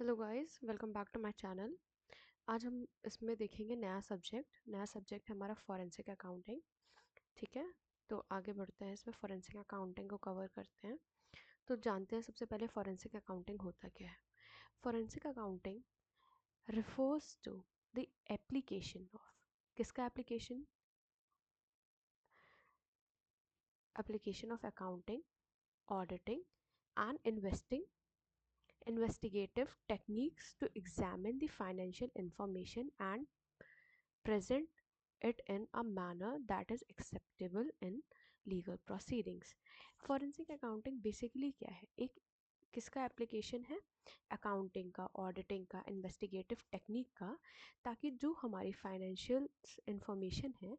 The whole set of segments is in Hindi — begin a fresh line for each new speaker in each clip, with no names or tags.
Hello guys, welcome back to my channel. आज हम इसमें देखेंगे नया सब्जेक्ट है हमारा फॉरेंसिक अकाउंटिंग। ठीक है, तो आगे बढ़ते हैं, इसमें फॉरेंसिक अकाउंटिंग को कवर करते हैं। तो जानते हैं सबसे पहले फॉरेंसिक अकाउंटिंग होता क्या है। Forensic accounting refers to the application of, किसका application? Application of accounting, auditing and investigative techniques to examine the financial information and present it in a manner that is acceptable in legal proceedings. Forensic accounting basically क्या है? एक किसका एप्लीकेशन है? अकाउंटिंग का, ऑडिटिंग का, इन्वेस्टिगेटिव टेक्निक का, ताकि जो हमारी फाइनेंशियल इंफॉर्मेशन है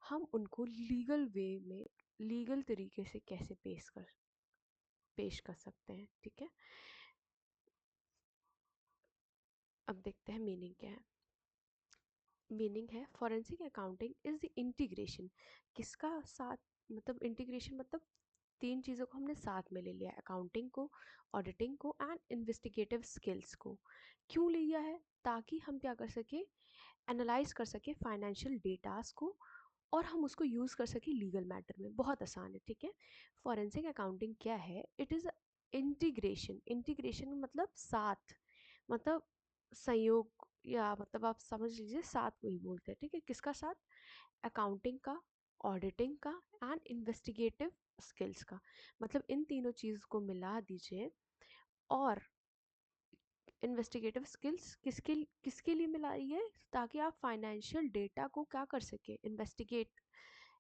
हम उनको लीगल वे में, लीगल तरीके से कैसे पेश कर सकते हैं। ठीक है, अब देखते हैं मीनिंग क्या है। मीनिंग है forensic accounting is the integration, किसका साथ, मतलब इंटीग्रेशन मतलब तीन चीज़ों को हमने साथ में ले लिया, अकाउंटिंग को, ऑडिटिंग को एंड इन्वेस्टिगेटिव स्किल्स को। क्यों लिया है? ताकि हम क्या कर सके, एनालाइज कर सके फाइनेंशियल डेटास को और हम उसको यूज़ कर सके लीगल मैटर में। बहुत आसान है। ठीक है, फॉरेंसिक अकाउंटिंग क्या है? It is integration. इंटीग्रेशन मतलब साथ, मतलब संयोग, या मतलब आप समझ लीजिए साथ को ही बोलते हैं। ठीक है, किसका साथ? अकाउंटिंग का, ऑडिटिंग का एंड इन्वेस्टिगेटिव स्किल्स का। मतलब इन तीनों चीज़ को मिला दीजिए। और इन्वेस्टिगेटिव स्किल्स किसके किसके लिए मिलाई है? ताकि आप फाइनेंशियल डेटा को क्या कर सके, इन्वेस्टिगेट,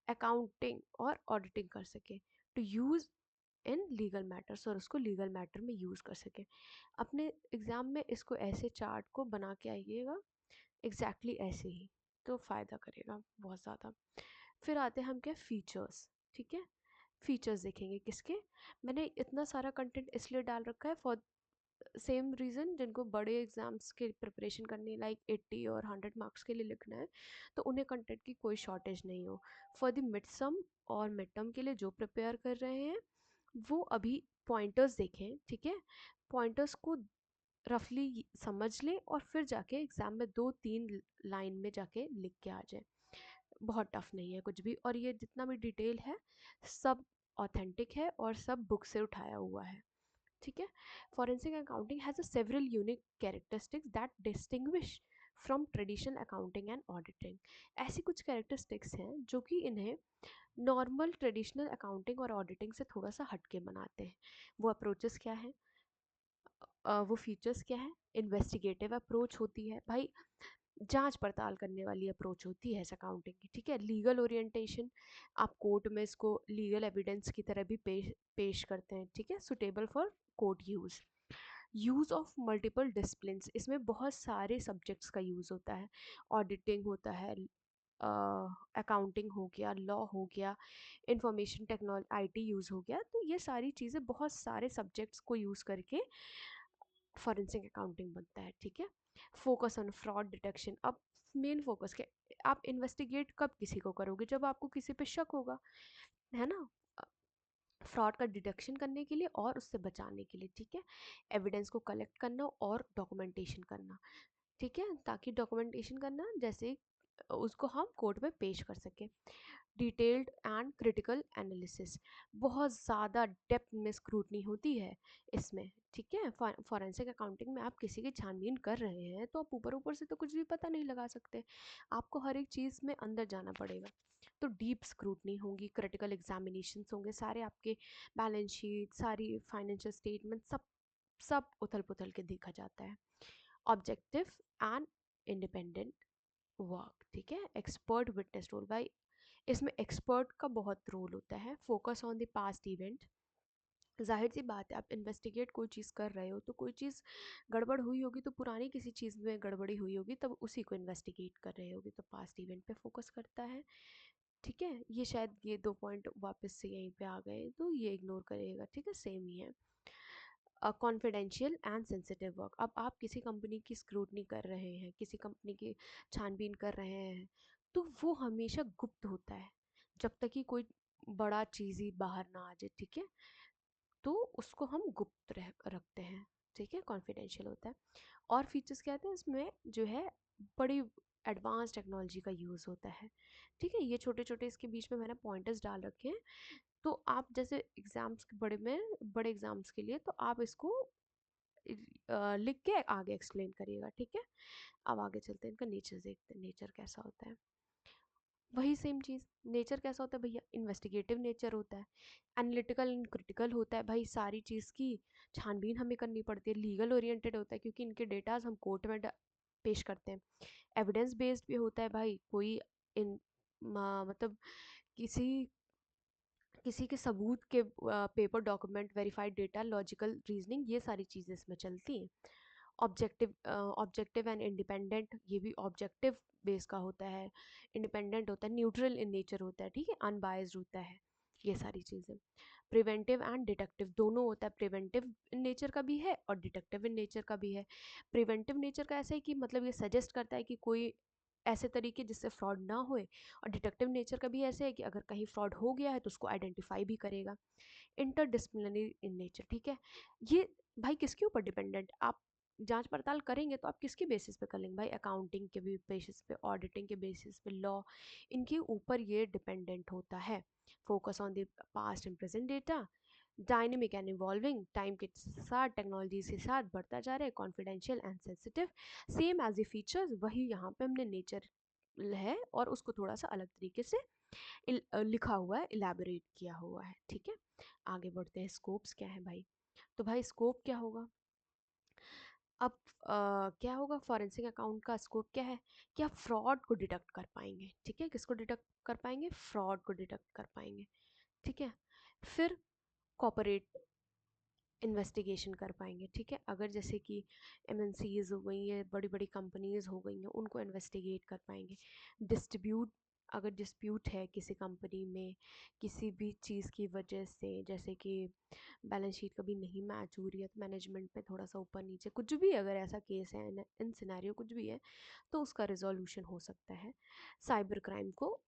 अकाउंटिंग और ऑडिटिंग कर सके, to use in legal matters, और उसको लीगल मैटर में यूज़ कर सके। अपने एग्ज़ाम में इसको ऐसे चार्ट को बना के आइएगा, एग्जैक्टली ऐसे ही, तो फ़ायदा करेगा बहुत ज़्यादा। फिर आते हैं हम क्या, फीचर्स। ठीक है, फीचर्स देखेंगे किसके। मैंने इतना सारा कंटेंट इसलिए डाल रखा है फॉर सेम रीज़न, जिनको बड़े एग्जाम्स की प्रिपरेशन करनी है, लाइक 80 और 100 मार्क्स के लिए लिखना है, तो उन्हें कंटेंट की कोई शॉर्टेज नहीं हो। फॉर द मिड सम और मिड टर्म के लिए जो प्रिपेयर कर रहे हैं वो अभी पॉइंटर्स देखें। ठीक है, पॉइंटर्स को रफली समझ लें और फिर जाके एग्ज़ाम में 2-3 लाइन में जाके लिख के आ जाए। बहुत टफ नहीं है कुछ भी, और ये जितना भी डिटेल है सब ऑथेंटिक है और सब बुक से उठाया हुआ है। ठीक है, forensic accounting has a several unique characteristics that distinguish from traditional accounting and auditing. ऐसी कुछ कैरेक्टरिस्टिक्स हैं जो कि इन्हें नॉर्मल ट्रेडिशनल अकाउंटिंग और ऑडिटिंग से थोड़ा सा हटके बनाते हैं। वो अप्रोचेस क्या है, वो फीचर्स क्या है? इन्वेस्टिगेटिव अप्रोच होती है भाई, जांच पड़ताल करने वाली अप्रोच होती है इस अकाउंटिंग की। ठीक है, लीगल ओरिएंटेशन, आप कोर्ट में इसको लीगल एविडेंस की तरह भी पेश करते हैं। ठीक है, suitable for court use. Use of multiple disciplines, इसमें बहुत सारे सब्जेक्ट्स का यूज़ होता है। ऑडिटिंग होता है, अकाउंटिंग हो गया, लॉ हो गया, इंफॉर्मेशन टेक्नोलॉजी, आईटी यूज़ हो गया। तो ये सारी चीज़ें, बहुत सारे सब्जेक्ट्स को यूज़ करके फॉरेंसिक अकाउंटिंग बनता है। ठीक है, फोकस ऑन फ्रॉड डिटेक्शन। अब मेन फोकस क्या, आप इन्वेस्टिगेट कब किसी को करोगे? जब आपको किसी पे शक होगा, है ना, फ्रॉड का डिटेक्शन करने के लिए और उससे बचाने के लिए। ठीक है, एविडेंस को कलेक्ट करना और डॉक्यूमेंटेशन करना। ठीक है, ताकि डॉक्यूमेंटेशन करना जैसे उसको हम कोर्ट में पेश कर सकें। डिटेल्ड एंड क्रिटिकल एनालिसिस, बहुत ज़्यादा डेप्थ में स्क्रूटनी होती है इसमें। ठीक है, फॉरेंसिक अकाउंटिंग में आप किसी की छानबीन कर रहे हैं तो आप ऊपर ऊपर से तो कुछ भी पता नहीं लगा सकते, आपको हर एक चीज़ में अंदर जाना पड़ेगा। तो डीप स्क्रूटनी होंगी, क्रिटिकल एग्जामिनेशंस होंगे, सारे आपके बैलेंस शीट, सारी फाइनेंशियल स्टेटमेंट, सब सब उथल पुथल के देखा जाता है। Objective and independent work. ठीक है, एक्सपर्ट विटनेस रोल भाई, इसमें एक्सपर्ट का बहुत रोल होता है। Focus on the past event, जाहिर सी बात है, आप इन्वेस्टिगेट कोई चीज़ कर रहे हो तो कोई चीज़ गड़बड़ हुई होगी, तो पुरानी किसी चीज़ में गड़बड़ी हुई होगी, तब उसी को इन्वेस्टिगेट कर रहे होगी, तो पास्ट इवेंट पे फोकस करता है। ठीक है, ये शायद ये 2 पॉइंट वापस से यहीं पे आ गए, तो ये इग्नोर करिएगा। ठीक है, सेम ही है। कॉन्फिडेंशियल एंड सेंसिटिव वर्क, अब आप किसी कंपनी की स्क्रूटनी कर रहे हैं, किसी कंपनी की छानबीन कर रहे हैं, तो वो हमेशा गुप्त होता है जब तक कि कोई बड़ा चीज़ ही बाहर ना आ जाए। ठीक है, तो उसको हम गुप्त रखते हैं। ठीक है, कॉन्फिडेंशियल होता है। और फीचर्स क्या आते हैं इसमें जो है, बड़ी एडवांस टेक्नोलॉजी का यूज़ होता है। ठीक है, ये छोटे छोटे इसके बीच में मैंने पॉइंटर्स डाल रखे हैं। तो आप जैसे एग्ज़ाम्स के बड़े में, बड़े एग्ज़ाम्स के लिए तो आप इसको लिख के आगे एक्सप्लेन करिएगा। ठीक है, अब आगे चलते हैं, इनका नेचर देखते हैं, नेचर कैसा होता है। वही सेम चीज़, नेचर कैसा होता है भैया, इन्वेस्टिगेटिव नेचर होता है, एनालिटिकल एंड क्रिटिकल होता है। भाई सारी चीज़ की छानबीन हमें करनी पड़ती है। लीगल ओरिएंटेड होता है क्योंकि इनके डेटाज हम कोर्ट में पेश करते हैं। एविडेंस बेस्ड भी होता है भाई, कोई इन मतलब किसी किसी के सबूत के paper document verified data logical reasoning, ये सारी चीज़ें इसमें चलती हैं। ऑब्जेक्टिव एंड इंडिपेंडेंट, ये भी ऑब्जेक्टिव बेस का होता है, इंडिपेंडेंट होता है, न्यूट्रल इन नेचर होता है, ठीक है, अनबायस्ड होता है, ये सारी चीज़ें। प्रिवेंटिव एंड डिटेक्टिव दोनों होता है, प्रिवेंटिव इन नेचर का भी है और डिटेक्टिव इन नेचर का भी है। प्रिवेंटिव नेचर का ऐसा है कि मतलब ये सजेस्ट करता है कि कोई ऐसे तरीके जिससे फ्रॉड ना होए, और डिटेक्टिव नेचर का भी ऐसे है कि अगर कहीं फ्रॉड हो गया है तो उसको आइडेंटिफाई भी करेगा। इंटरडिसिप्लिनरी इन नेचर, ठीक है, ये भाई किसके ऊपर डिपेंडेंट, आप जांच पड़ताल करेंगे तो आप किसके बेसिस पे कर लेंगे भाई, अकाउंटिंग के भी बेसिस पे, ऑडिटिंग के बेसिस पे, लॉ, इनके ऊपर ये डिपेंडेंट होता है। Focus on the past and present data, dynamic and evolving, time के साथ टेक्नोलॉजी के साथ बढ़ता जा रहा है, confidential and sensitive, same as a features, वही यहाँ पे हमने नेचर है और उसको थोड़ा सा अलग तरीके से लिखा हुआ है, इलेबोरेट किया हुआ है। ठीक है, आगे बढ़ते हैं, स्कोप्स क्या है भाई। तो भाई स्कोप क्या होगा, अब क्या होगा, फॉरेंसिक अकाउंट का स्कोप क्या है कि आप फ्रॉड को डिटेक्ट कर पाएंगे। ठीक है, किसको डिटेक्ट कर पाएंगे, फ्रॉड को डिटेक्ट कर पाएंगे। ठीक है, फिर कॉपरेट इन्वेस्टिगेशन कर पाएंगे। ठीक है, अगर जैसे कि एमएनसीज हो गई हैं, बड़ी बड़ी कंपनीज हो गई हैं, उनको इन्वेस्टिगेट कर पाएंगे। डिस्ट्रीब्यूट, अगर डिस्प्यूट है किसी कंपनी में किसी भी चीज़ की वजह से, जैसे कि बैलेंस शीट कभी नहीं मैच हो रही है तो मैनेजमेंट में थोड़ा सा ऊपर नीचे कुछ भी, अगर ऐसा केस है, इन सिनेरियो कुछ भी है, तो उसका रिजोल्यूशन हो सकता है। साइबर क्राइम को,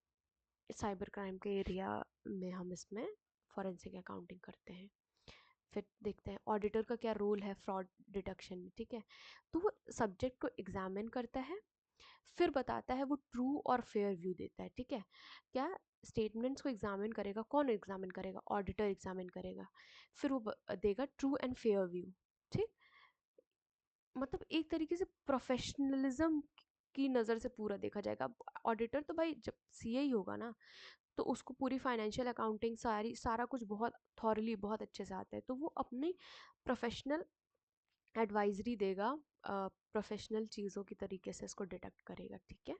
साइबर क्राइम के एरिया में हम इसमें फॉरेंसिक अकाउंटिंग करते हैं। फिर देखते हैं ऑडिटर का क्या रोल है फ्रॉड डिटेक्शन में। ठीक है, तो वो सब्जेक्ट को एग्जामिन करता है, फिर बताता है, वो ट्रू और फेयर व्यू देता है। ठीक है, क्या स्टेटमेंट्स को एग्जामिन करेगा, कौन एग्जामिन करेगा, ऑडिटर एग्जामिन करेगा, फिर वो देगा ट्रू एंड फेयर व्यू। ठीक, मतलब एक तरीके से प्रोफेशनलिज्म की नज़र से पूरा देखा जाएगा। ऑडिटर तो भाई जब सीए ही होगा ना, तो उसको पूरी फाइनेंशियल अकाउंटिंग सारा कुछ बहुत थॉरली, बहुत अच्छे से आता है, तो वो अपनी प्रोफेशनल एडवाइजरी देगा, प्रोफेशनल चीज़ों की तरीके से इसको डिटेक्ट करेगा। ठीक है,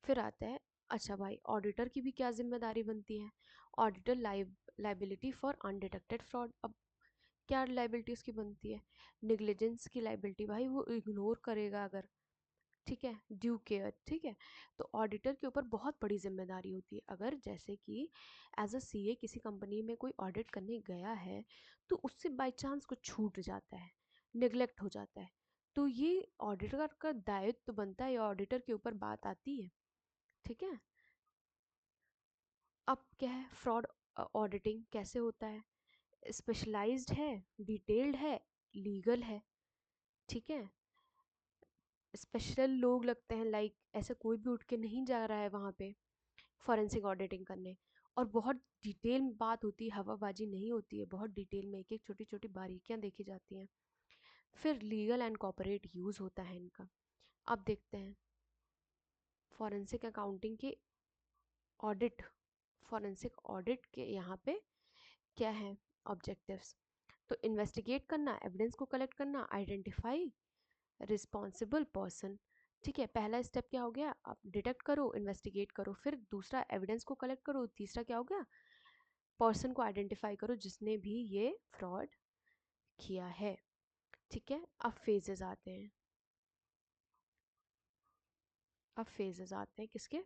फिर आता है, अच्छा भाई ऑडिटर की भी क्या जिम्मेदारी बनती है, auditor liability for undetected fraud. अब क्या लाइबिलिटी उसकी बनती है, निग्लिजेंस की लाइबिलिटी, भाई वो इग्नोर करेगा अगर, ठीक है, ड्यू केयर। ठीक है, तो ऑडिटर के ऊपर बहुत बड़ी जिम्मेदारी होती है। अगर जैसे कि एज अ सीए किसी कंपनी में कोई ऑडिट करने गया है, तो उससे बाय चांस कुछ छूट जाता है, निगलेक्ट हो जाता है, तो ये ऑडिटर का दायित्व तो बनता है, ये ऑडिटर के ऊपर बात आती है। ठीक है, अब क्या है, फ्रॉड ऑडिटिंग कैसे होता है, स्पेशलाइज्ड है, डिटेल्ड है, लीगल है। ठीक है, स्पेशल लोग लगते हैं, लाइक ऐसे कोई भी उठ के नहीं जा रहा है वहाँ पे फॉरेंसिक ऑडिटिंग करने, और बहुत डिटेल में बात होती है, हवाबाजी नहीं होती है, बहुत डिटेल में एक एक छोटी छोटी बारीकियाँ देखी जाती हैं। फिर लीगल एंड कॉपरेट यूज़ होता है इनका। अब देखते हैं फॉरेंसिक अकाउंटिंग के ऑडिट, फॉरेंसिक ऑडिट के यहाँ पे क्या है ऑब्जेक्टिव्स, तो इन्वेस्टिगेट करना, एविडेंस को कलेक्ट करना, आइडेंटिफाई रिस्पॉन्सिबल पर्सन। ठीक है, पहला स्टेप क्या हो गया, आप डिटेक्ट करो, इन्वेस्टिगेट करो, फिर दूसरा एविडेंस को कलेक्ट करो, तीसरा क्या हो गया, पर्सन को आइडेंटिफाई करो जिसने भी ये फ्रॉड किया है। ठीक है, अब फेजेस आते हैं, अब फेजेस आते हैं किसके,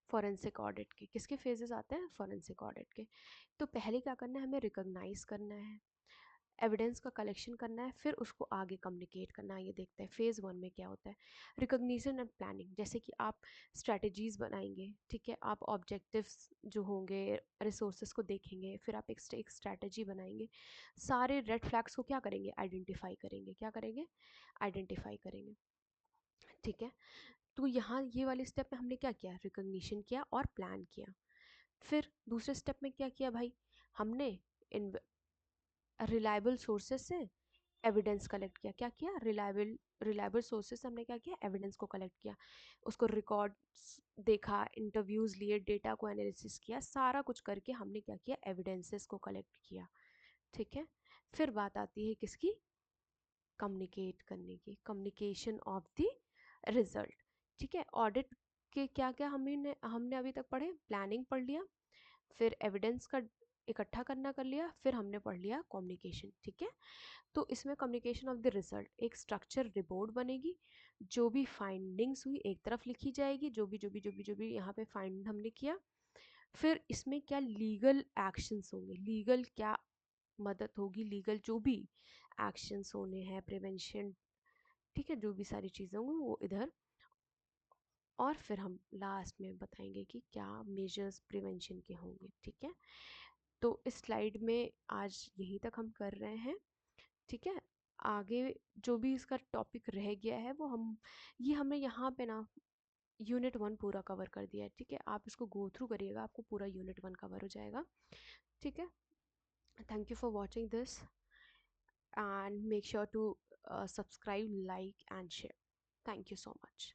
फॉरेंसिक ऑडिट के। किसके फेजेस आते हैं, फॉरेंसिक ऑडिट के। तो पहले क्या करना है, हमें रिकॉग्नाइज करना है, एविडेंस का कलेक्शन करना है, फिर उसको आगे कम्युनिकेट करना है। ये देखते हैं फेज़ वन में क्या होता है। रिकॉग्निशन एंड प्लानिंग, जैसे कि आप स्ट्रैटेजीज बनाएंगे, ठीक है, आप ऑब्जेक्टिव्स जो होंगे, रिसोर्सेज को देखेंगे, फिर आप एक स्ट्रैटेजी बनाएंगे, सारे रेड फ्लैग्स को क्या करेंगे, आइडेंटिफाई करेंगे। क्या करेंगे, आइडेंटिफाई करेंगे, ठीक है। तो यहाँ ये वाले स्टेप में हमने क्या किया, रिकॉग्निशन किया और प्लान किया। फिर दूसरे स्टेप में क्या किया भाई, हमने इन रिलायबल सोर्सेज से एविडेंस कलेक्ट किया। क्या किया, रिलायबल रिलायबल सोर्सेज से हमने क्या किया, एविडेंस को कलेक्ट किया, उसको रिकॉर्ड्स देखा, इंटरव्यूज़ लिए, डेटा को एनालिसिस किया, सारा कुछ करके हमने क्या किया, एविडेंसेस को कलेक्ट किया, ठीक है। फिर बात आती है किसकी, कम्युनिकेट करने की, कम्युनिकेशन ऑफ द रिजल्ट, ठीक है। ऑडिट के क्या क्या हमने हमने अभी तक पढ़े, प्लानिंग पढ़ लिया, फिर एविडेंस का इकट्ठा करना कर लिया, फिर हमने पढ़ लिया कम्युनिकेशन, ठीक है। तो इसमें कम्युनिकेशन ऑफ द रिजल्ट, एक स्ट्रक्चर रिपोर्ट बनेगी, जो भी फाइंडिंग्स हुई एक तरफ लिखी जाएगी, जो भी यहाँ पे फाइंड हमने किया। फिर इसमें क्या लीगल एक्शंस होंगे, लीगल क्या मदद होगी, लीगल जो भी एक्शंस होने हैं, प्रिवेंशन, ठीक है, जो भी सारी चीज़ें होंगी वो इधर। और फिर हम लास्ट में बताएंगे कि क्या मेजर्स प्रिवेंशन के होंगे, ठीक है। तो इस स्लाइड में आज यहीं तक हम कर रहे हैं, ठीक है। आगे जो भी इसका टॉपिक रह गया है वो हम, ये हमने यहाँ पे ना यूनिट वन पूरा कवर कर दिया है, ठीक है। आप इसको गो थ्रू करिएगा, आपको पूरा यूनिट वन कवर हो जाएगा, ठीक है। Thank you for watching this and make sure to subscribe, like and share. Thank you so much.